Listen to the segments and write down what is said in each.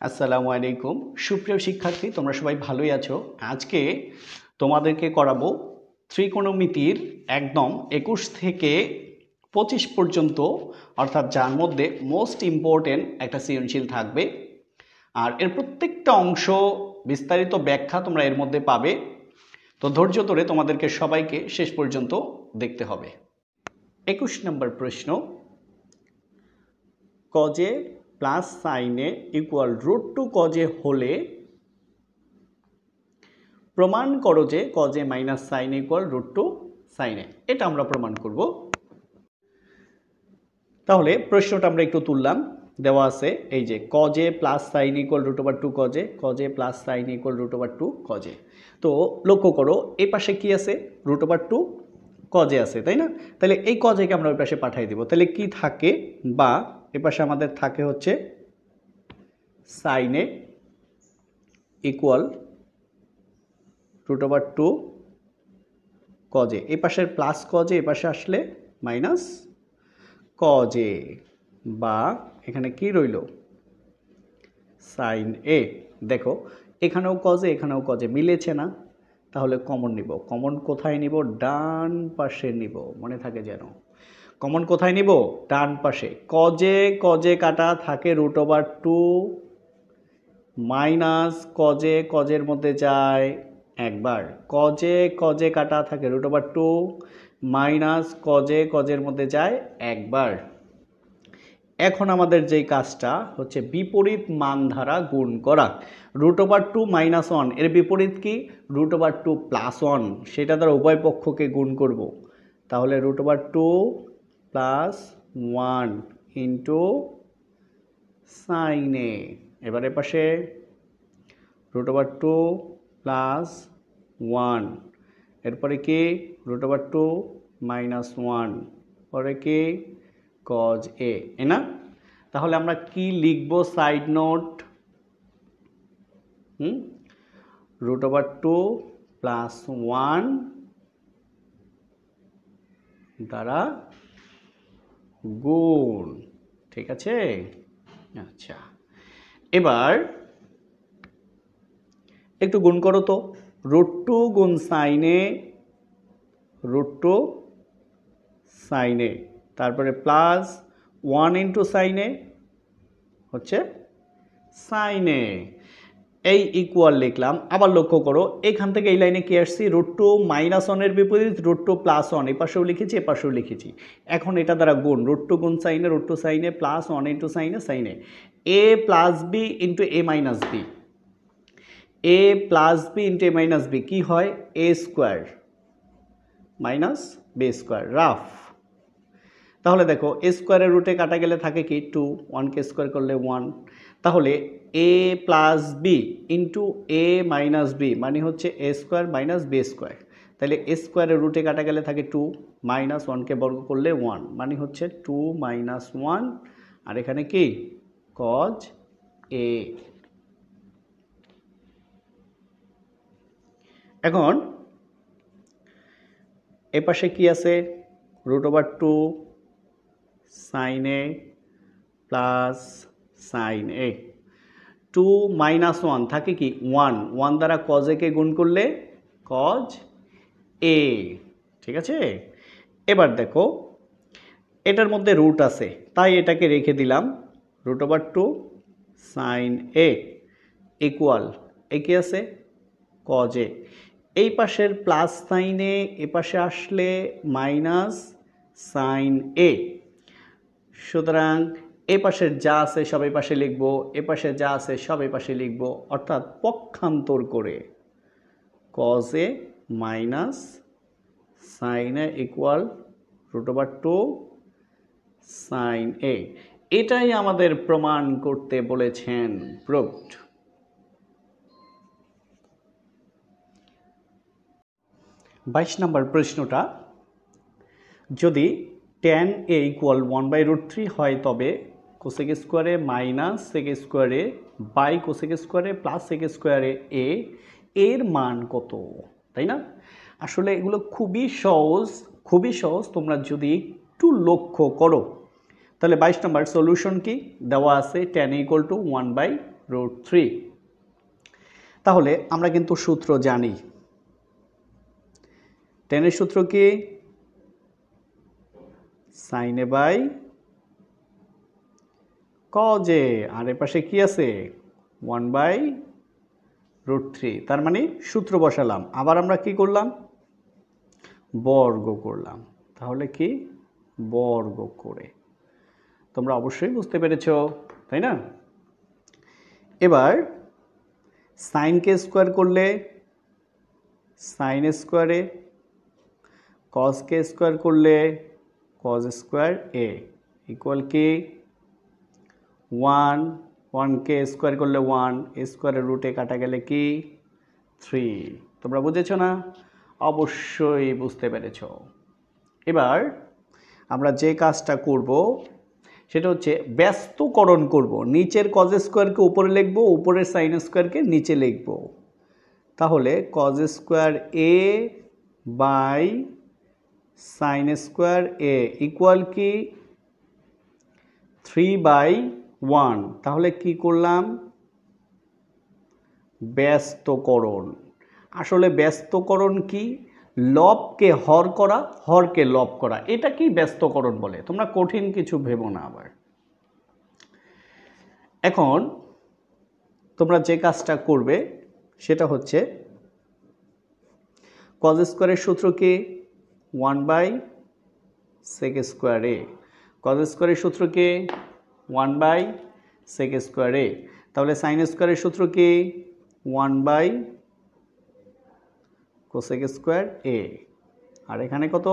আসসালামু আলাইকুম সুপ্রিয় শিক্ষার্থী, তোমরা সবাই ভালোই আছো। আজকে তোমাদেরকে করাবো ত্রিকোণমিতির একদম 21 থেকে 25 পর্যন্ত, অর্থাৎ যার মধ্যে মোস্ট ইম্পর্টেন্ট একটা সৃজনশীল থাকবে। আর এর প্রত্যেকটা অংশ বিস্তারিত ব্যাখ্যা তোমরা এর মধ্যে পাবে। তো ধৈর্য ধরে তোমাদেরকে সবাইকে শেষ পর্যন্ত দেখতে হবে। 21 নম্বর প্রশ্ন, কজে প্লাস সাইনে ইকুয়াল √2 কজে হলে প্রমাণ করো যে কজে মাইনাস সাইন ইকুয়াল √2 সাইনে। এটা আমরা প্রমাণ করব। তাহলে প্রশ্নটা আমরা একটু তুললাম। দেওয়া আছে এই যে কজে plus sign equal √2 কজে, কজে plus sign equal √2 কজে। তো লক্ষ্য করো এই পাশে কি আছে, √2 কজে আছে, তাই না? তাহলে এই কজেকে আমরা ওই পাশে পাঠিয়ে দিব। তাহলে কি থাকে, বা এ পাশে আমাদের থাকে হচ্ছে সাইনে ইকুয়াল √2 কজে। এই পাশের প্লাস কজে এ পাশে আসলে মাইনাস কজে, বা এখানে কি রইল সাইন এ। দেখো এখানেও কজে এখানেও কজে, মিলেছে না? তাহলে কমন নিব। কমন কোথায় নিব? ডান পাশে নিব, মনে থাকে যেন। কমন কোথায় নিব? ডান পাশে। কজে কজে কাটা থাকে √2 মাইনাস কজে কজের মধ্যে যায় একবার। কজে কজে কাটা থাকে √2 মাইনাস কজে কজের মধ্যে যায় একবার। এখন আমাদের যেই কাজটা হচ্ছে বিপরীত মান দ্বারা গুণ করা। √2 মাইনাস 1 এর বিপরীত কি? √2 প্লাস 1, সেটা দ্বারা উভয় পক্ষকে গুণ করব। তাহলে √2 প্লাস 1 ইন্টু সাইনে। এবারে পাশে √2 প্লাস 1, এরপরে কি √2 মাইনাস 1, পরে কি কজ এ, না? তাহলে আমরা কি লিখব? সাইড নোট, √2 প্লাস 1 দ্বারা গুণ, ঠিক আছে? আচ্ছা, এবার একটু গুণ করো তো। √2 গুণ সাইনে, √2 সাইনে, তারপরে প্লাস 1 ইন্টু সাইনে হচ্ছে সাইনে, এই ইকুয়াল লিখলাম। আবার লক্ষ্য করো এখান থেকে এই লাইনে কি আসছি? √2 মাইনাস 1 এর বিপরীত √2 প্লাস 1, এই পাশেও লিখেছি এ পাশেও লিখেছি। এখন এটা দ্বারা গুণ, √2 গুণ সাইনে, √2 সাইনে প্লাস 1 ইন্টু সাইনে, সাইনে A plus B into A minus B, A plus B into A minus B কি হয়? A square minus B square, rough. তাহলে দেখো এ স্কোয়ারের রুটে কাটা গেলে থাকে কি 2, 1কে স্কোয়ার করলে 1। তাহলে এ plus B into A minus B মানে হচ্ছে A square minus B square. তাহলে এ স্কোয়ারের রুটে কাটা গেলে থাকে 2, মাইনাস 1কে বর্গ করলে 1 মানে হচ্ছে 2 মাইনাস 1, আর এখানে কি কজ এ। এখন এ পাশে কি আছে? √2 সাইন এ প্লাস সাইন এ, 2 মাইনাস 1 থাকে কি 1, 1 দ্বারা কজ একে গুণ করলে কজ এ, ঠিক আছে? এবার দেখো এটার মধ্যে রুট আছে তাই এটাকে রেখে দিলাম। √2 সাইন এ ইকুয়াল এ কি আছে? কজ এ। এই পাশের প্লাস সাইনে এ পাশে আসলে মাইনাস সাইন এ, সুতরাং এ পাশের যা আছে সব এই পাশে লিখব, এ পাশে যা আছে সব এই পাশে লিখব, অর্থাৎ পক্ষান্তর করে cos A minus sine A equal √2 sine A. এটাই আমাদের প্রমাণ করতে বলেছেন, প্রুভড। 22 নম্বর প্রশ্নটা, যদি tan a ইকুয়াল 1/√3 হয় তবে কোসেক স্কোয়ারে মাইনাস সেক স্কোয়ারে বাই কোসেক স্কোয়ারে প্লাস সেক স্কোয়ারে এ এর মান কত, তাই না? আসলে এগুলো খুবই সহজ, খুবই সহজ। তোমরা যদি একটু লক্ষ্য করো তাহলে 22 নম্বর সলিউশন কি দেওয়া আছে tan = 1/√3। তাহলে আমরা কিন্তু সূত্র জানি, tan এর সূত্র কি sin a by cos a, আর এর পাশে কি আছে 1/√3। তার মানে সূত্র বসালাম, আবার আমরা কি করলাম বর্গ করলাম। তাহলে কি বর্গ করে, তোমরা অবশ্যই বুঝতে পেরেছো তাই না? এবার sin কে স্কয়ার করলে sin square a, cos K square করলে cos স্কয়ার a ইকুয়াল কি 1, 1 কে স্কয়ার করলে 1, স্কয়ারের রুটে কাটা গেলে কি 3। তোমরা বুঝেছো না? অবশ্যই বুঝতে পেরেছো। এবার আমরা যে কাজটা করব সেটা হচ্ছে ব্যস্তকরণ করব, নিচের cos স্কয়ারকে উপরে লিখব, উপরের sin স্কয়ারকে নিচে লিখব। তাহলে cos square a by sin square a equal কি 3/1। তাহলে কি করলাম ব্যস্তকরণ। আসলে ব্যস্তকরণ কি লবকে হর করা, হরকে লব করা, এটা কি ব্যস্তকরণ বলে। তোমরা কঠিন কিছু ভেবো না। আবার এখন তোমরা যে কাজটা করবে সেটা হচ্ছে cos স্কয়ারের সূত্র কি 1/sec স্কয়ার a, cos স্কয়ারের সূত্র কি 1/sec স্কয়ার a। তাহলে sin স্কয়ারের সূত্র কি 1/cosec স্কয়ার a, আর এখানে কত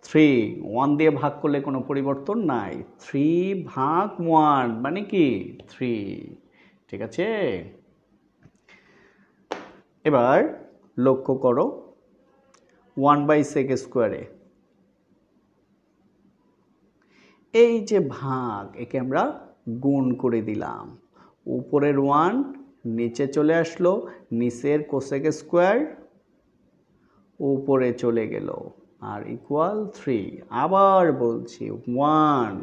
3, 1 দিয়ে ভাগ করলে কোনো পরিবর্তন নাই, 3/1 মানে কি 3। ঠিক আছে, এবার লক্ষ্য করো 1/sec স্কয়ার a, এই যে ভাগ একে আমরা গুণ করে দিলাম, উপরের 1 নিচে চলে আসলো, নিচের কোসেক স্কয়ার উপরে চলে গেল আর ইকুয়াল 3। আবার বলছি 1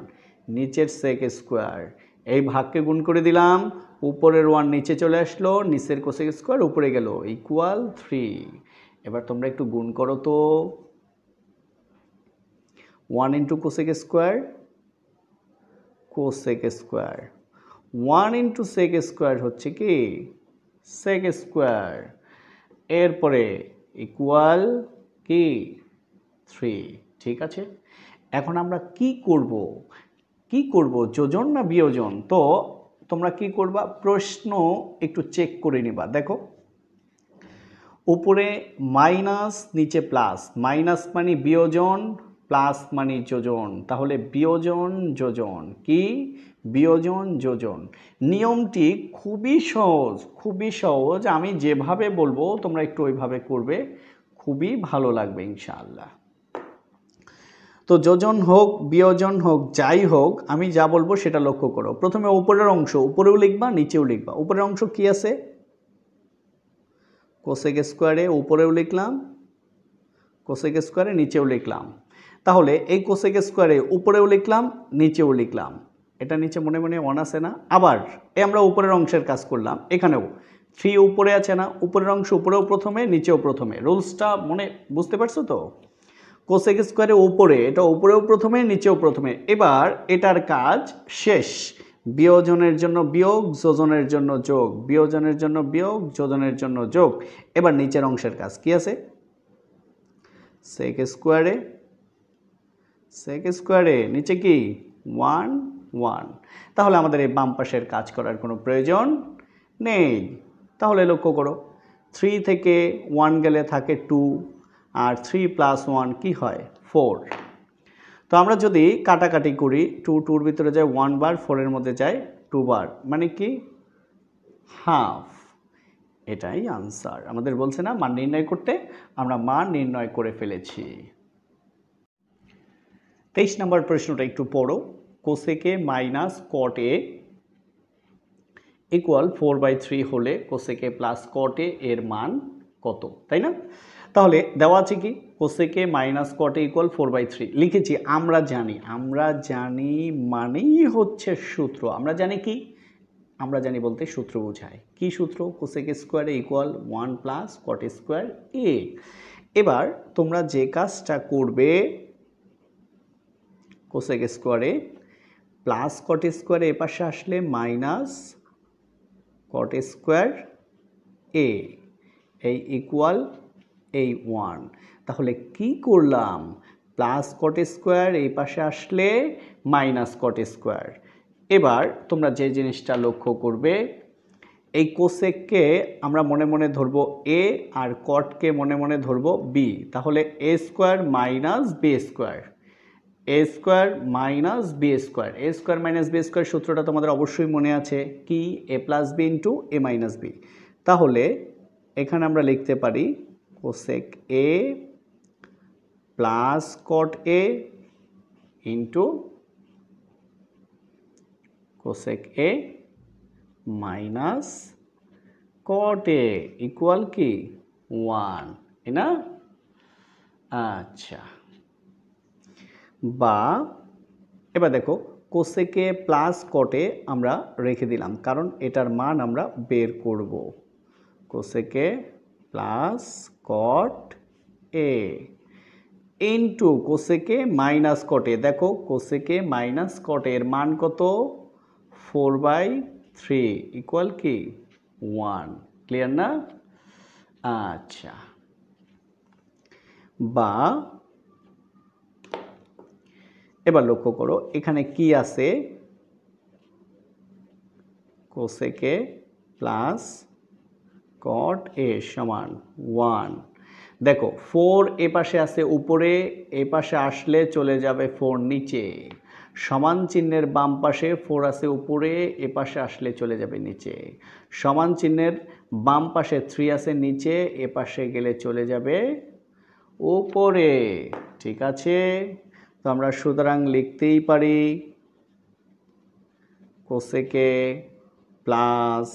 নিচের সেক স্কয়ার, এই ভাগকে গুণ করে দিলাম, উপরের 1 নিচে চলে আসলো, নিচের কোসেক স্কয়ার উপরে গেল ইকুয়াল 3। এবার তোমরা একটু গুণ করো তো, 1 into cosec square, cosec square, 1 into sec square হচ্ছে কি সেক স্কয়ার, এরপরে ইকুয়াল কি 3। ঠিক আছে, এখন আমরা কি করব যোজন না বিয়োজন? তো তোমরা কি করবা, প্রশ্ন একটু চেক করে নিবা। দেখো উপরে মাইনাস নিচে প্লাস, মাইনাস মানে বিয়োজন, প্লাস মানে যোজন, তাহলে বিয়োজন যোজন কি বিয়োজন যোজন। নিয়মটি খুবই সহজ, আমি যেভাবে বলবো তোমরা একটু ওইভাবে করবে, খুবই ভালো লাগবে ইনশাআল্লাহ। তো যোজন হোক বিয়োজন হোক যাই হোক, আমি যা বলবো সেটা লক্ষ্য করো। প্রথমে উপরের অংশ উপরেও লিখবা নিচেও লিখবা। উপরের অংশ কি আছে কোসেক স্কয়ারে, উপরেও লিখলাম কোসেক স্কয়ারে, নিচেও লিখলাম। তাহলে এই কোসেক স্কয়ারে উপরেও লিখলাম নিচেও লিখলাম, এটা নিচে মনে মনে 1 আছে না। আবার আমরা উপরের অংশের কাজ করলাম, এখানেও 3 উপরে আছে না, উপরের অংশ উপরেও প্রথমে নিচেও প্রথমে, রুলসটা মনে বুঝতে পারছো তো? কোসেক স্কয়ারে উপরে, এটা উপরেও প্রথমে নিচেও প্রথমে। এবার এটার কাজ শেষ, বিয়োজনের জন্য বিয়োগ, যোজনের জন্য যোগ, বিয়োজনের জন্য বিয়োগ, যোজনের জন্য যোগ। এবার নিচের অংশের কাজ কি আছে, সেক স্কয়ারে নিচে কি 1 1। তাহলে আমাদের এই বাম পাশের কাজ করার কোনো প্রয়োজন নেই। তাহলে লক্ষ্য করো 3 থেকে 1 গেলে থাকে 2, আর 3 প্লাস 1 কি হয় 4। তো আমরা যদি কাটাকাটি করি, 2 2-র ভিতরে যায় 1 বার, 4 এর মধ্যে যায় 2 বার, মানে কি হাফ। এটাই আনসার। আমাদের বলছে না মান নির্ণয় করতে, আমরা মান নির্ণয় করে ফেলেছি। 23 নম্বর প্রশ্নটা একটু পড়ো। Cosec minus cot A equal 4/3 হলে কোসেকে প্লাস কট এ এর মান কত, তাই না? তাহলে দেওয়া আছে কি cosec A minus cot A equal 4/3 লিখেছি। আমরা জানি মানেই হচ্ছে সূত্র। আমরা জানি কি, আমরা জানি বলতে সূত্র বোঝায়। কি সূত্র? কোসেক স্কোয়ার এ ইকুয়াল 1 প্লাস কট স্কোয়ার এ। এবার তোমরা যে কাজটা করবে, কোসেক স্কোয়ারে প্লাস কট স্কোয়ারে এ পাশে আসলে মাইনাস কট স্কোয়ার এ এই ইকুয়াল এই 1। তাহলে কি করলাম? প্লাস কট স্কোয়ার এই পাশে আসলে মাইনাস কট স্কোয়ার। এবার তোমরা যে জিনিসটা লক্ষ্য করবে, এই কোসেককে আমরা মনে মনে ধরবো এ আর কটকে মনে মনে ধরবো বি। তাহলে A square minus B square, A square minus B square. A square minus B square সূত্রটা তোমাদের অবশ্যই মনে আছে কি? A plus B into A minus B. তাহলে এখানে আমরা লিখতে পারি cosec A plus cot A into cosec A minus cot A equal কি 1, তাই না? আচ্ছা, বা এবার দেখো কোসেকে প্লাস কটে আমরা রেখে দিলাম, কারণ এটার মান আমরা বের করব। কোসেকে প্লাস কট এ ইন্টু কোসেকে মাইনাস কটে। দেখো কোসেকে মাইনাস কটে এর মান কত? 4/3 ইকুয়াল কি 1। ক্লিয়ার না? আচ্ছা, বা এবার লক্ষ্য করো এখানে কি আছে? কোসেকে প্লাস কট এ সমান 1। দেখো 4 এ পাশে আছে উপরে, এ পাশে আসলে চলে যাবে 4 নিচে। সমান চিহ্নের বাম পাশে 4 আছে উপরে, এ পাশে আসলে চলে যাবে নিচে। সমান চিহ্নের বাম পাশে 3 আছে নিচে, এ পাশে গেলে চলে যাবে উপরে। ঠিক আছে, তো আমরা সুতরাং লিখতেই পারি cosec plus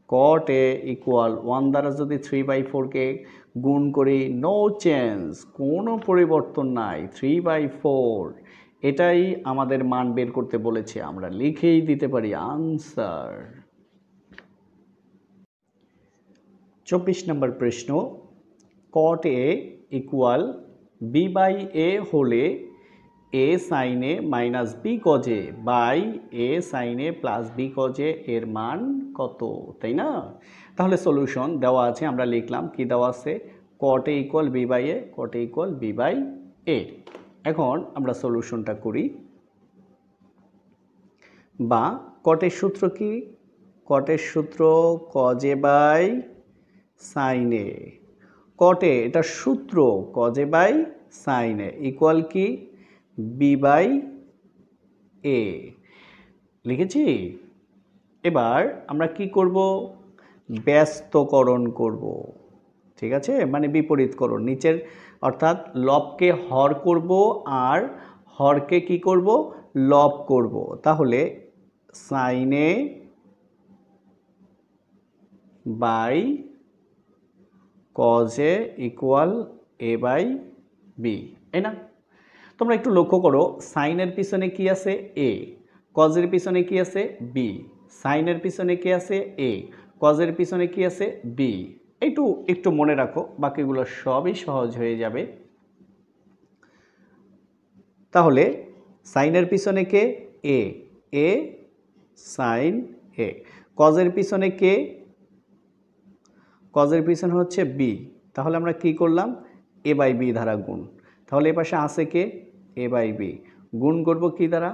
cot A equal 1 দ্বারা যদি 3/4কে গুণ করি, নো চেঞ্জ, কোনো পরিবর্তন নাই, 3/4। এটাই আমাদের মান বের করতে বলেছে, আমরা লিখেই দিতে পারি আনসার। 24 নম্বর প্রশ্ন, কট এ ইকুয়াল b/a হলে a sin a minus B cos A by a sin a plus B cos A এর মান কত? তাই না? তাহলে সলিউশন দেওয়া আছে, আমরা লিখলাম কি দেওয়া আছে? কট A equal b/a, caught A equal b/a। এখন আমরা সলিউশনটা করি। বা কটের সূত্র কি? কটের সূত্র cos A by sine A. কটে এটা সূত্র cos A by sine A equal কি b/a লিখেছি। এবার আমরা কি করব? ব্যস্তকরণ করব। ঠিক আছে, মানে বিপরীতকরণ। নিচের অর্থাৎ লবকে হর করব আর হরকে কি করব? লব করব। তাহলে sine A by cos A equal a/b, তাই না? তোমরা একটু লক্ষ্য করো, সাইনের পিছনে কি আছে? a, কজের পিছনে কি আছে? b, সাইনের পিছনে কি আছে? a, কজের পিছনে কি আছে? b। একটু মনে রাখো, বাকিগুলো সবই সহজ হয়ে যাবে। তাহলে সাইনের পিছনে কে? a, a sine a। কজের পিছনে কে? কজের পিছনে হচ্ছে b। তাহলে আমরা কি করলাম? a/b দ্বারা গুণ। তাহলে এ পাশে আছে কে? a/b, গুণ করব কি দ্বারা?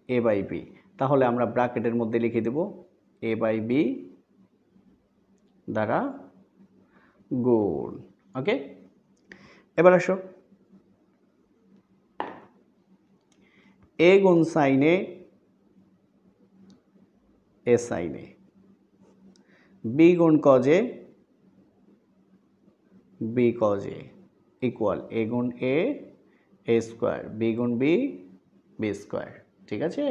a/b। তাহলে আমরা ব্র্যাকেটের মধ্যে লিখে দেব a/b দ্বারা গুণ। ওকে, এবার আসো, a গুণ sine A, a sine A, b গুণ cos A, b cos A equal a গুণ a, a স্কোয়ার, b গুণ b, b স্কোয়ার। ঠিক আছে,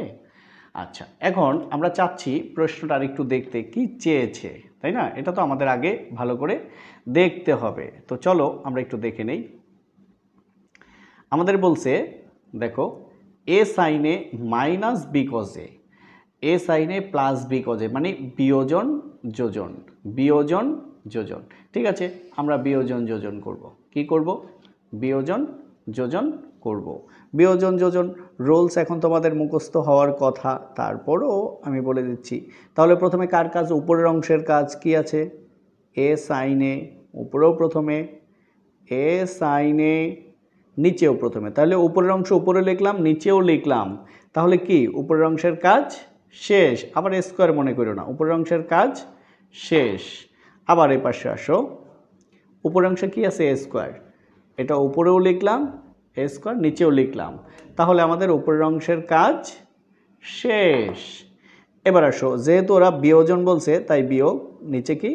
আচ্ছা, এখন আমরা চাচ্ছি প্রশ্নটা আরেকটু দেখতে কি চেয়েছে, তাই না? এটা তো আমাদের আগে ভালো করে দেখতে হবে। তো চলো আমরা একটু দেখে নেই। আমাদের বলছে দেখো এ সাইনে মাইনাস বি কজে, এ সাইনে প্লাস বি কজে, মানে বিয়োজন যোজন, বিয়োজন যোজন। ঠিক আছে, আমরা বিয়োজন যোজন করব। কি করব? বিয়োজন যোজন করব। বিয়োজন যোজন রুলস এখন তোমাদের মুখস্থ হওয়ার কথা, তারপরও আমি বলে দিচ্ছি। তাহলে প্রথমে কার কাজ? উপরের অংশের কাজ কি আছে? এ সাইনে, উপরেও প্রথমে এ সাইনে, নিচেও প্রথমে। তাহলে উপরের অংশ উপরে লিখলাম, নিচেও লিখলাম। তাহলে কি উপরের অংশের কাজ শেষ। আবার স্কোয়ার মনে করো না, উপরের অংশের কাজ শেষ। আবার এই পাশে আসো, উপরের অংশে কি আছে? A square. এটা উপরেও লিখলাম এ স্কোয়ার, নিচেও লিখলাম। তাহলে আমাদের উপরের অংশের কাজ শেষ। এবার আসো, যেহেতু ওরা বিয়োজন বলছে তাই বিয়োগ, নিচে কি?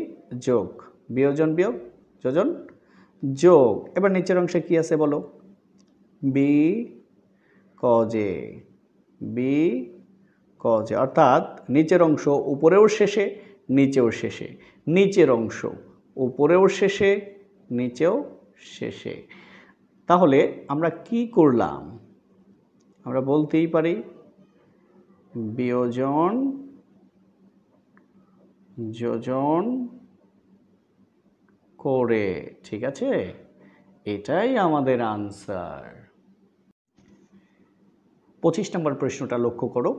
যোগ। বিয়োজন বিয়োগ যোজন যোগ। এবার নিচের অংশে কি আছে বলো? বি কজে, বি কজে, অর্থাৎ নিচের অংশ উপরেও শেষে নিচেও শেষে, নিচের অংশ উপরেও শেষে নিচেও শেষে। তাহলে আমরা কি করলাম? আমরা বলতেই পারি বিয়োজন যোজন করে। ঠিক আছে, এটাই আমাদের আনসার। 25 নম্বর প্রশ্নটা লক্ষ্য করো।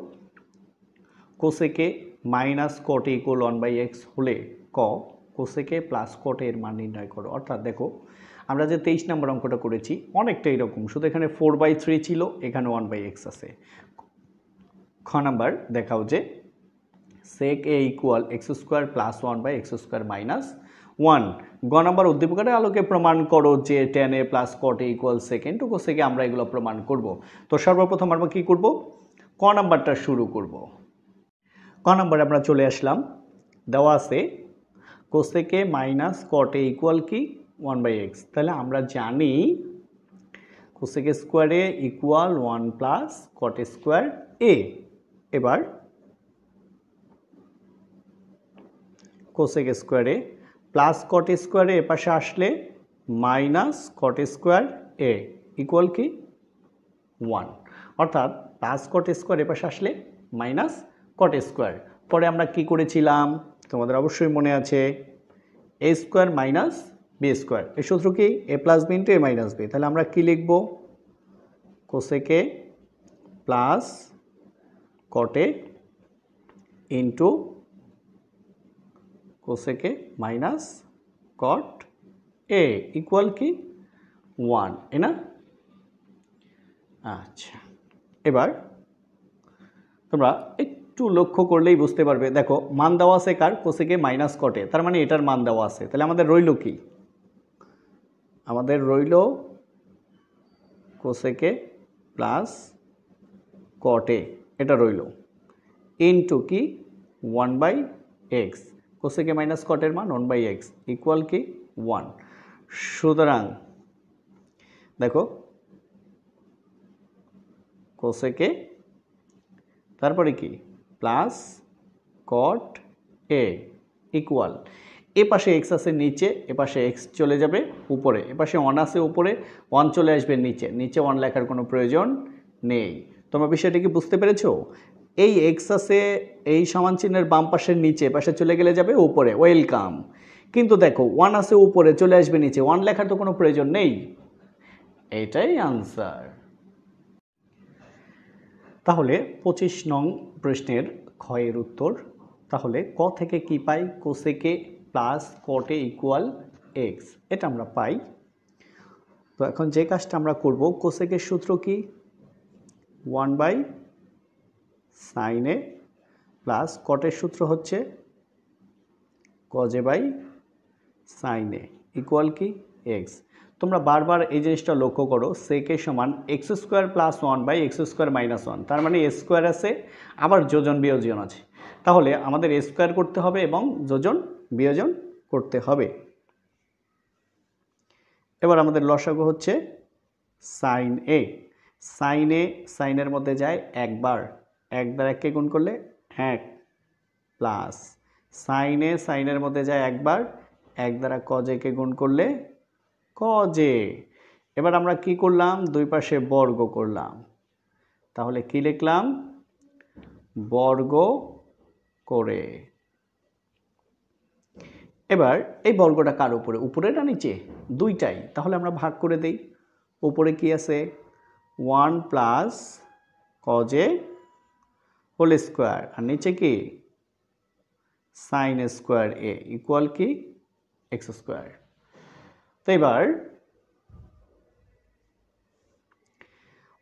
Cosec minus cot A equal 1/x হলে ক কোসেকে প্লাস কটে এর মান নির্ণয় করো। অর্থাৎ দেখো আমরা যে 23 নম্বর অঙ্কটা করেছি অনেকটা এরকম, শুধু এখানে 4/3 ছিল, এখানে 1/x আছে। খ নাম্বার দেখাও যে sec A equal x square plus 1/x² minus 1। গ নাম্বার উদ্দীপকের আলোকে প্রমাণ করো যে tan a plus cot a equal second two কোসেকে আমরা এগুলো প্রমাণ করব। তো সর্বপ্রথম আমরা কি করব? ক নাম্বারটা শুরু করব। ক নাম্বারে আমরা চলে আসলাম, দেওয়া আছে cosec minus cot a equal কি? 1/x। তাহলে আমরা জানি cosec square A equal 1 plus cot square a। এবার কোসেক স্কোয়ারে প্লাস কট স্কোয়ারে এপাশে আসলে মাইনাস কট স্কোয়ার এ ইকুয়াল কি? 1। অর্থাৎ প্লাস কট স্কোয়ার এপাশে আসলে মাইনাস কট স্কোয়ার। পরে আমরা কি করেছিলাম তোমাদের অবশ্যই মনে আছে, A square minus B square. এই সূত্র কি? A plus B into A minus B. তাহলে আমরা কি লিখব? Cosec A plus cot A into cosec A minus cot A equal কি? 1, এ না? আচ্ছা, এবার তোমরা একটু লক্ষ্য করলেই বুঝতে পারবে। দেখো মান দেওয়া আছে কার? কোসেকে মাইনাস কটে, তার মানে এটার মান দেওয়া আছে। তাহলে আমাদের রইল কি? আমাদের রইল কোসেকে প্লাস কটে, এটা রইল ইন্টু কি? 1/x। কোসেকে মাইনাস কটের মান 1/x ইকুয়াল কি? 1। সুতরাং দেখো কোসেকে তারপরে কি? প্লাস কট এ ইকুয়াল, এ পাশে এক্স আছে নিচে, এ পাশে এক্স চলে যাবে উপরে, এ পাশে 1 আছে উপরে, 1 চলে আসবে নিচে, নিচে 1 লেখার কোনো প্রয়োজন নেই। তোমরা বিষয়টি কি বুঝতে পেরেছো? এই এক্স আছে এই সমান চিহ্নের বাম পাশের নিচে, পাশে চলে গেলে যাবে উপরে, ওয়েলকাম। কিন্তু দেখো 1 আছে উপরে, চলে আসবে নিচে, 1 লেখার তো কোনো প্রয়োজন নেই। এটাই আনসার। তাহলে 25 নং প্রশ্নের ক্ষয়ের উত্তর। তাহলে ক থেকে কি পাই? Cosec A plus cot A equal x, এটা আমরা পাই। তো এখন যে কাজটা আমরা করব, কোসেকের সূত্র কি? 1/sin a প্লাস কটের সূত্র হচ্ছে cos a/sin a ইকুয়াল কি? এক্স। তোমরা বারবার এই জিনিসটা লক্ষ্য করো, সেকে সমান x² প্লাস 1/x² মাইনাস 1, তার মানে a স্কোয়ার আছে, আবার যোজন বিয়োজন আছে। তাহলে আমাদের a স্কোয়ার করতে হবে এবং যোজন বিয়োজন করতে হবে। এবার আমাদের লসাগু হচ্ছে sin a। sin a সাইনের মধ্যে যায় একবার, এক দ্বারা এককে গুণ করলে এক প্লাস সাইনে সাইনের মধ্যে যায় একবার, এক দ্বারা কজেকে গুণ করলে কজে। এবার আমরা কি করলাম, দুই পাশে বর্গ করলাম, তাহলে কি লিখলাম, বর্গ করে। এবার এই বর্গটা কার উপরে, উপরে না নিচে, দুইটাই, তাহলে আমরা ভাগ করে দেই। উপরে কি আছে, 1 প্লাস কজে হোল স্কোয়ার, আর নিচে কি সাইন স্কোয়ার এ ইকুয়াল কি এক্স স্কোয়ার। তো এবার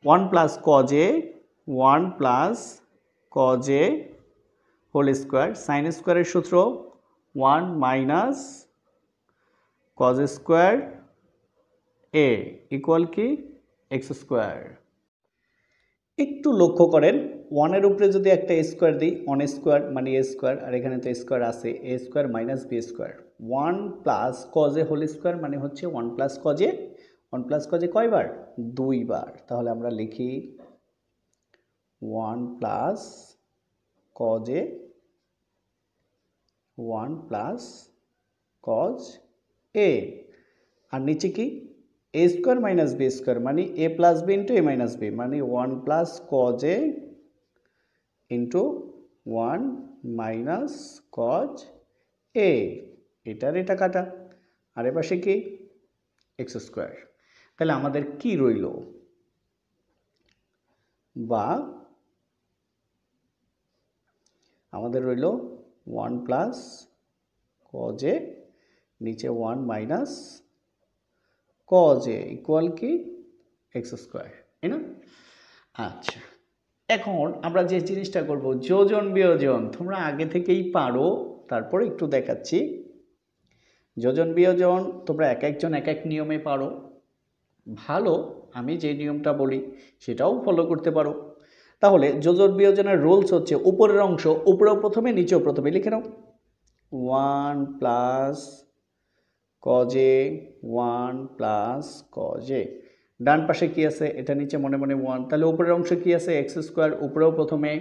1 plus cos A, 1 plus cos A whole square, sign স্কোয়ারের সূত্র 1 মাইনাস কজ স্কোয়ার এ ইকুয়াল কি এক্স স্কোয়ার। একটু লক্ষ্য করেন, 1-এর উপরে যদি একটা স্কোয়ার দিই, 1 স্কোয়ার মানে এ স্কোয়ার, আর এখানে তো স্কোয়ার আছে, A square minus B square. 1 plus cos A whole square মানে হচ্ছে 1 প্লাস কজে, 1 প্লাস কজে কয়বার, দুইবার। তাহলে আমরা লিখি 1 plus cos A, 1 plus cos A, আর নিচে কি A square minus B square মানে A plus B into A minus B, মানে 1 plus cos A into 1 minus cos A, এটার এটা কাটা, আর এ পাশে কি এক্স স্কোয়ার। তাহলে আমাদের কি রইল, বা আমাদের রইল 1 প্লাস কজ এ, নিচে 1 মাইনাস কজ এ ইকুয়াল কি এক্স স্কোয়ার, তাই না? আচ্ছা, এখন আমরা যে জিনিসটা করব যোজন বিয়োজন, তোমরা আগে থেকেই পারো, তারপরে একটু দেখাচ্ছি। যোজন বিয়োজন তোমরা এক একজন এক এক নিয়মে পারো, ভালো আমি যে নিয়মটা বলি সেটাও ফলো করতে পারো। তাহলে যোজন বিয়োজনের রুলস হচ্ছে উপরের অংশ উপরেও প্রথমে নিচেও প্রথমে লিখে নাও, 1 প্লাস কজে, 1 প্লাস কজে, ডান পাশে কি আছে এটা নিচে মনে মনে 1, তাহলে উপরের অংশ কি আছে এক্স স্কোয়ার, উপরেও প্রথমে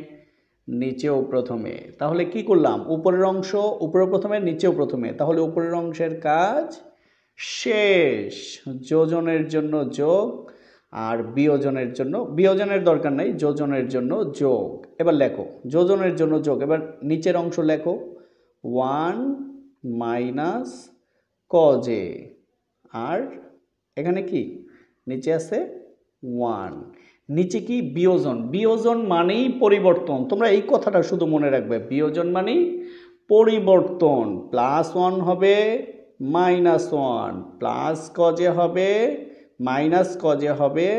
নিচেও প্রথমে। তাহলে কি করলাম, উপরের অংশ উপরেও প্রথমে নিচেও প্রথমে, তাহলে উপরের অংশের কাজ শেষ। যোজনের জন্য যোগ, আর বিয়োজনের জন্য, বিয়োজনের দরকার নাই, যোজনের জন্য যোগ। এবার লেখো যোজনের জন্য যোগ, এবার নিচের অংশ লেখো 1 মাইনাস কজে, আর এখানে কি নিচে আছে 1, নিচে কি বিয়োজন, বিয়োজন মানেই পরিবর্তন, তোমরা এই কথাটা শুধু মনে রাখবে, বিয়োজন মানেই পরিবর্তন। প্লাস 1 হবে মাইনাস 1, প্লাস কজে হবে মাইনাস কজে হবে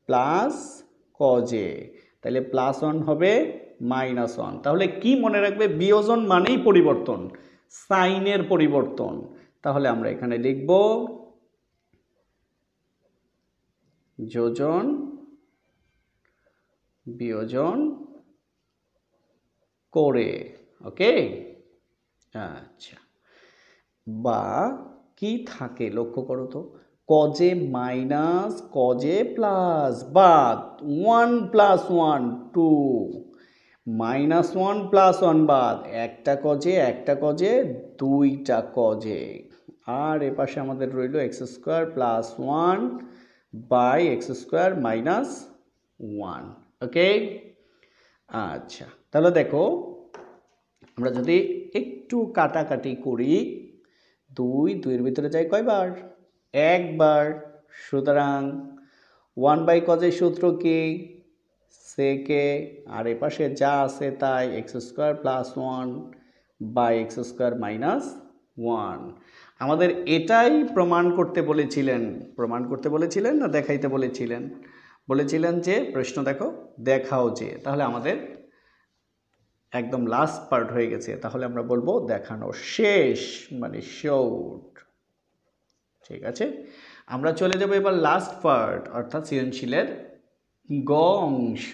প্লাস কজে, তাহলে প্লাস 1 হবে মাইনাস 1। তাহলে কি মনে রাখবে, বিয়োজন মানেই পরিবর্তন, সাইনের পরিবর্তন। তাহলে আমরা এখানে লিখব যোজন বিয়োজন করে, ওকে। আচ্ছা, বা কি থাকে লক্ষ্য করো তো, কজে মাইনাস কজে প্লাস, বাদ 1 প্লাস 1 2, মাইনাস 1 প্লাস 1 বাদ, একটা কজে দুইটা কজে, আর এ পাশে আমাদের রইল x square plus 1 by x square minus 1, okay. আচ্ছা, তাহলে দেখো আমরা যদি একটু কাটাকাটি করি, 2 এর ভিতরে যাই কয়বার, একবার, সুতরাং 1 বাই কজের সূত্র কি সেকে, আর এ পাশে যা আছে তাই x square plus 1 by x square minus 1। আমাদের এটাই প্রমাণ করতে বলেছিলেন না দেখাইতে বলেছিলেন যে প্রশ্ন দেখো দেখাও যে, তাহলে আমাদের একদম লাস্ট পার্ট হয়ে গেছে, তাহলে আমরা বলবো দেখানো শেষ, মানে শোড। ঠিক আছে, আমরা চলে যাব এবার লাস্ট পার্ট, অর্থাৎ সৃজনশীলের গ অংশ।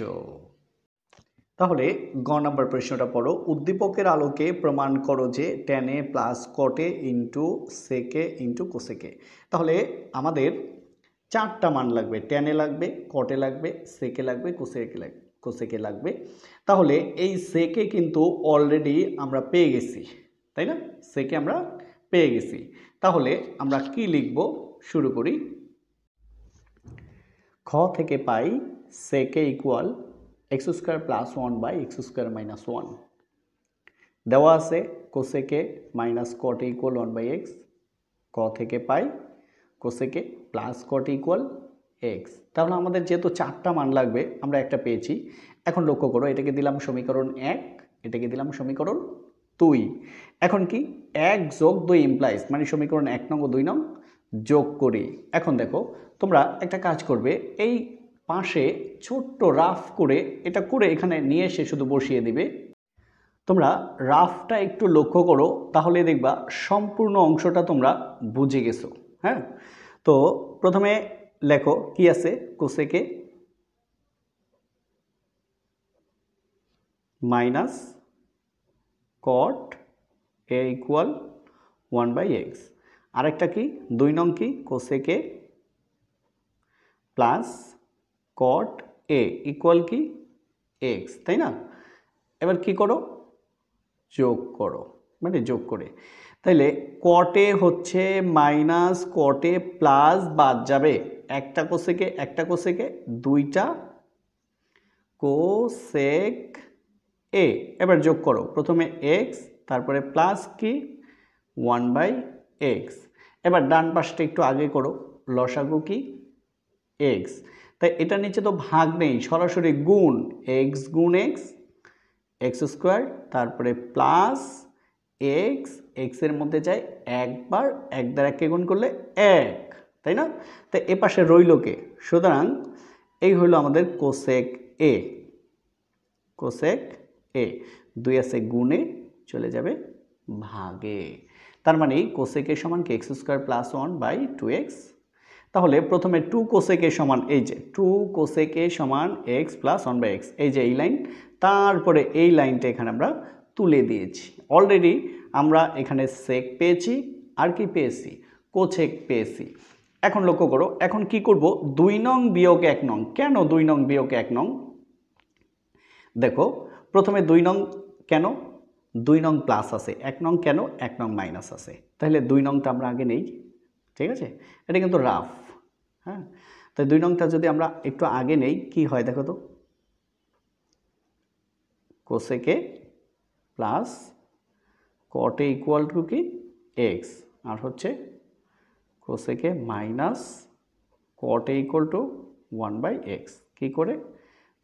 তাহলে গ নম্বর প্রশ্নটা পড়ো, উদ্দীপকের আলোকে প্রমাণ করো যে tan a plus cot a into sec a into cosec a। তাহলে আমাদের 4টা মান লাগবে, tan a লাগবে, cot a লাগবে, sec a লাগবে, cosec a লাগবে। কোসেকে লাগবে। তাহলে এই সেকে কিন্তু অলরেডি আমরা পেয়ে গেছি, তাই না? সেকে আমরা পেয়ে গেছি। তাহলে আমরা কি লিখব? শুরু করি। খ থেকে পাই sec A equal x square plus 1 by x square minus 1। দেওয়া আছে cosec minus cot equal 1 by x. ক থেকে পাই cosec A plus cot equal x. তাহলে আমাদের যেহেতু 4টা মান লাগবে, আমরা একটা পেয়েছি। এখন লক্ষ্য করো, এটাকে দিলাম সমীকরণ 1, এটাকে দিলাম সমীকরণ 2। এখন কি 1 যোগ 2 ইমপ্লাইজ, মানে সমীকরণ 1 নং ও 2 নং যোগ করি। এখন দেখো, তোমরা একটা কাজ করবে, এই পাশে ছোট্ট রাফ করে এটা করে এখানে নিয়ে এসে শুধু বসিয়ে দিবে। তোমরা রাফটা একটু লক্ষ্য করো, তাহলে দেখবা সম্পূর্ণ অংশটা তোমরা বুঝে গেছো। হ্যাঁ, তো প্রথমে লেখো কি আছে, cosec minus cot A equal 1 by x. আরেকটা কি 2 নং কি কোসেকে প্লাস কট এ ইকুয়াল কি এক্স, তাই না? এবার কি করো, যোগ করো, মানে যোগ করে। তাইলে কটে হচ্ছে মাইনাস কটে প্লাস বাদ যাবে, একটা কোসেকে একটা কোসেকে, দুইটা কোসেক এ। এবার যোগ করো, প্রথমে এক্স, তারপরে প্লাস কি 1 বাই এক্স। এবার ডান পাশটা একটু আগে করো, লসাগু কি এক্স। তাই এটা নিচে তো ভাগ নেই, সরাসরি গুণ, এক্স গুণ এক্স, এক্স স্কোয়ার, তারপরে প্লাস এক্স, এক্সের মধ্যে যায় একবার, এক দ্বারা কে গুণ করলে 1, তাই না? তাই এ পাশে রইল কে, সুতরাং এই হলো আমাদের কোসেক এ। কোসেক এ 2 আছে গুণে, চলে যাবে ভাগে। তার মানে কোসেক এ সমান কি x square plus 1 by 2x। তাহলে প্রথমে 2 কোসেক এ সমান, এই যে 2 কোসেক এ সমান এক্স প্লাস 1 বাই এক্স, এই যে এই লাইন, তারপরে এই লাইনটা এখানে আমরা তুলে দিয়েছি। অলরেডি আমরা এখানে সেক পেয়েছি, আর কি পেয়েছি, কোসেক পেয়েছি। এখন লক্ষ্য করো, এখন কি করব, 2 নং বিয়োগ 1 নং। কেন 2 নং বিয়োগ 1 নং? দেখো, প্রথমে 2 নং কেন, 2 নং প্লাস আছে, 1 নং কেন, 1 নং মাইনাস আছে। তাহলে 2 নংটা আমরা আগে নেই, ঠিক আছে? এটা কিন্তু রাফ। হ্যাঁ, তাই 2 নংটা যদি আমরা একটু আগে নেই, কি হয় দেখো তো, cosec A plus cot A equal to কি এক্স, আর হচ্ছে cosec A minus cot A equal to 1 by x, কী করে,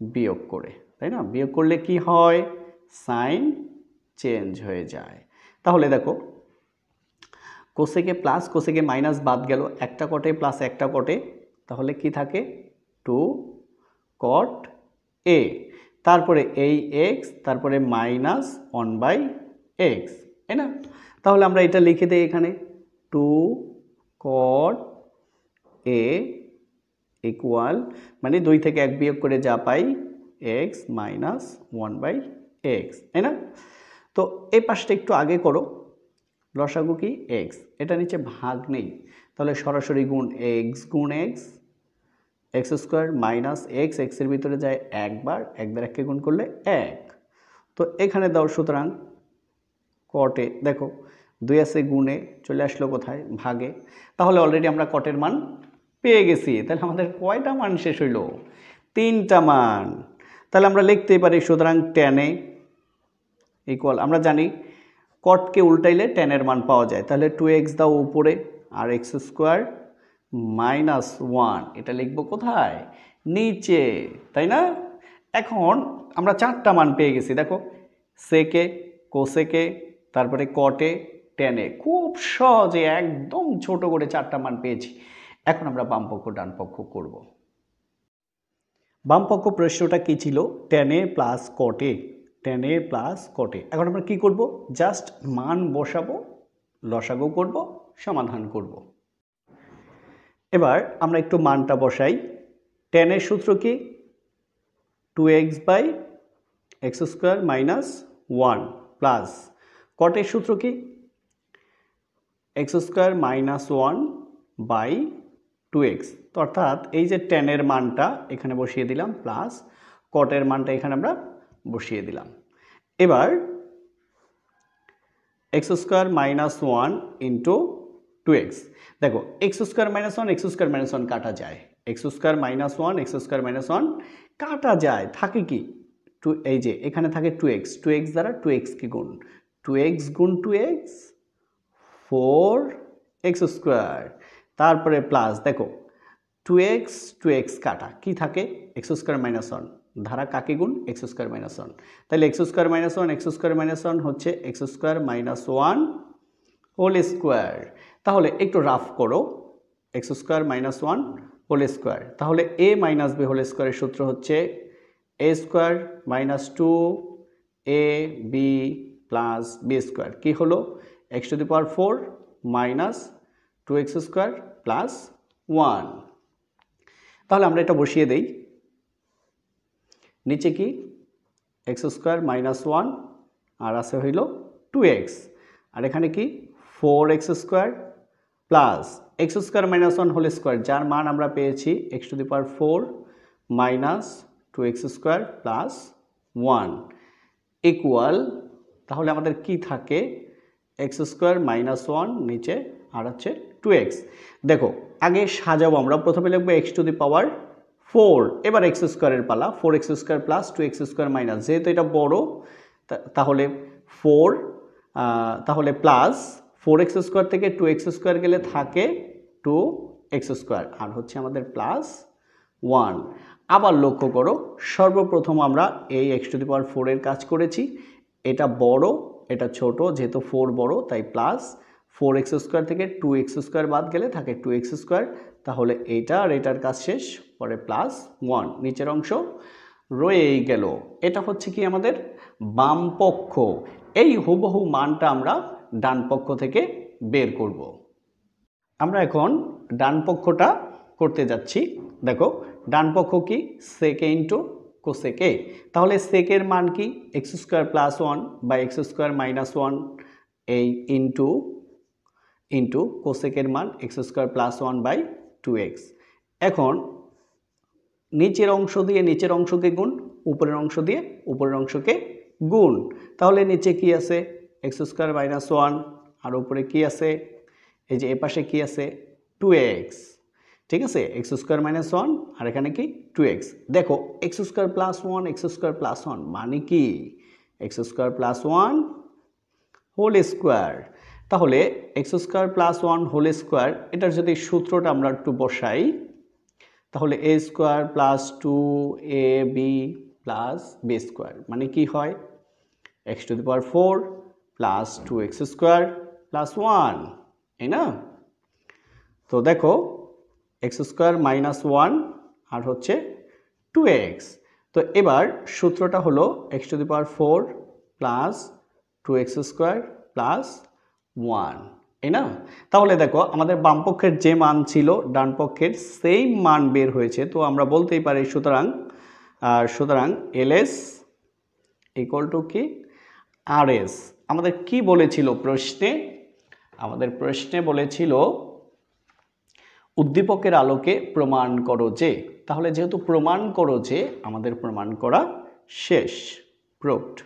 বিয়োগ করে, তাই না? বিয়োগ করলে কি হয়, সাইন চেঞ্জ হয়ে যায়। তাহলে দেখো, কোসেকে প্লাস কোসেকে মাইনাস বাদ গেল, একটা কটে প্লাস একটা কটে, তাহলে কি থাকে 2 কট এ, তারপরে এই এক্স, তারপরে মাইনাস 1 বাই এক্স, তাই না? তাহলে আমরা এটা লিখে দিই এখানে 2 কট এ ইকুয়াল, মানে 2 থেকে 1 বিয়োগ করে যা পাই এক্স মাইনাস 1 বাই এক্স, তাই না? তো এই পাশটা একটু আগে করো, লসাগু কি এক্স, এটা নিচে ভাগ নেই, তাহলে সরাসরি গুণ এক্স গুণ x, x square minus x, এক্সের ভিতরে যায় একবার, এক দ্বারা কে গুণ করলে 1। তো এখানে দাও, সুতরাং কটে দেখো 2 আছে গুণে, চলে আসলো কোথায়, ভাগে। তাহলে অলরেডি আমরা কটের মান পেয়ে গেছি। তাহলে আমাদের কয়টা মান শেষ হইল, 3টা মান। তাহলে আমরা লিখতেই পারি, সুতরাং tan এ ইকুয়াল, আমরা জানি কটকে উল্টাইলে tan এর মান পাওয়া যায়, তাহলে 2x দাও উপরে, আর এক্স স্কোয়ার মাইনাস 1, এটা লিখবো কোথায়, নিচে, তাই না? এখন আমরা 4টা মান পেয়ে গেছি, দেখো সেকে, কোসেকে, তারপরে কটে, tan এ, খুব সহজে একদম ছোট করে 4টা মান পেয়েছি। এখন আমরা বামপক্ষ ডানপক্ষ করব। বামপক্ষ প্রশ্নটা কি ছিল, tan এ প্লাস কটে, tan এ প্লাস কটে। এখন আমরা কি করব, জাস্ট মান বসাবো, লসাগু করব, সমাধান করব। এবার আমরা একটু মানটা বসাই। tan এর সূত্র কি 2x by x square minus 1 plus কটের সূত্র কি x square minus 1 by 2x, অর্থাৎ এই যে tan এর মানটা এখানে বসিয়ে দিলাম, প্লাস কটের মানটা এখানে আমরা বসিয়ে দিলাম। এবার x square minus one into 2x। দেখো x square minus one x square minus one কাটা যায়, x square minus one x square minus one কাটা যায়, থাকে কি এই যে এখানে থাকে 2x, 2x দ্বারা 2x কি গুণ, 2x গুণ 2x 4x স্কোয়ার, তারপরে প্লাস দেখো 2x 2x কাটা কি থাকে এক্স স্কোয়ার মাইনাস ওয়ান, ধারা কাকে গুণ এক্স স্কোয়ার মাইনাস ওয়ান, তাহলে x square minus one x square minus one হচ্ছে x square minus one whole square. তাহলে একটু রাফ করো, x square minus one whole square, তাহলে এ মাইনাস বি হোল স্কোয়ারের সূত্র হচ্ছে A square minus two A B plus B square, কী হলো x to the power 4 minus 2x square plus 1। তাহলে আমরা এটা বসিয়ে দেই, নিচে কি এক্স স্কোয়ার মাইনাস ওয়ান আর আছে হইল 2x, আর এখানে কি 4x square plus x square minus one whole square, যার মান আমরা পেয়েছি x to the power 4 minus 2x square plus 1 equal, তাহলে আমাদের কি থাকে এক্স স্কোয়ার মাইনাস ওয়ান নিচে আর হচ্ছে 2x। দেখো আগে সাজাবো, আমরা প্রথমে লিখবো এক্স টু দি পাওয়ার 4, এবার এক্স স্কোয়ারের পালা, 4x square plus 2x square minus, যেহেতু এটা বড় তাহলে 4, তাহলে প্লাস 4x স্কোয়ার থেকে 2x স্কোয়ার গেলে থাকে 2x স্কোয়ার আর হচ্ছে আমাদের প্লাস 1। আবার লক্ষ্য করো সর্বপ্রথম আমরা এই এক্স টু দি পাওয়ার 4 এর কাজ করেছি, এটা বড় এটা ছোট, যেহেতু 4 বড় তাই প্লাস 4x স্কোয়ার থেকে 2x স্কোয়ার বাদ গেলে থাকে 2x স্কোয়ার, তাহলে এইটা আর এটার কাজ শেষ, পরে প্লাস 1, নিচের অংশ রয়েই গেল। এটা হচ্ছে কি আমাদের বাম পক্ষ, এই হুবহু মানটা আমরা ডান পক্ষ থেকে বের করব। আমরা এখন ডান পক্ষটা করতে যাচ্ছি। দেখো ডান পক্ষ কি সেকে ইন্টু কোসেকে, তাহলে সেকের মান কি এক্স স্কোয়ার প্লাস ওয়ান বা এক্স স্কোয়ার মাইনাস ওয়ান এই ইন্টু কোসেকের মান x square plus one by 2x। এখন নিচের অংশ দিয়ে নিচের অংশকে গুণ, উপরের অংশ দিয়ে উপরের অংশকে গুণ, তাহলে নিচে কি আছে এক্স স্কোয়ার মাইনাস ওয়ান আর উপরে কি আছে এই যে এপাশে কি আছে 2x, ঠিক আছে এক্স স্কোয়ার মাইনাস ওয়ান আর এখানে কি 2x। দেখো x square plus one x square plus one মানে কি x square plus one whole square, তাহলে x square plus one whole square, এটার যদি সূত্রটা আমরা একটু বসাই তাহলে A square plus 2ab plus B square মানে কি হয় x to the power 4 plus 2x square plus 1, তাই না? তো দেখো এক্স স্কোয়ার মাইনাস ওয়ান আর হচ্ছে 2x, তো এবার সূত্রটা হলো x to the power 4 plus 2x square plus 1, তাই না? তাহলে দেখো আমাদের বাম পক্ষের যে মান ছিল ডান পক্ষের সেম মান বের হয়েছে, তো আমরা বলতেই পারি সুতরাং এলএস ইকুয়াল টু কি আরএস। আমাদের কি বলেছিল প্রশ্নে, আমাদের প্রশ্নে বলেছিল উদ্দীপকের আলোকে প্রমাণ করো যে, তাহলে যেহেতু প্রমাণ করো যে আমাদের প্রমাণ করা শেষ, প্রুভড।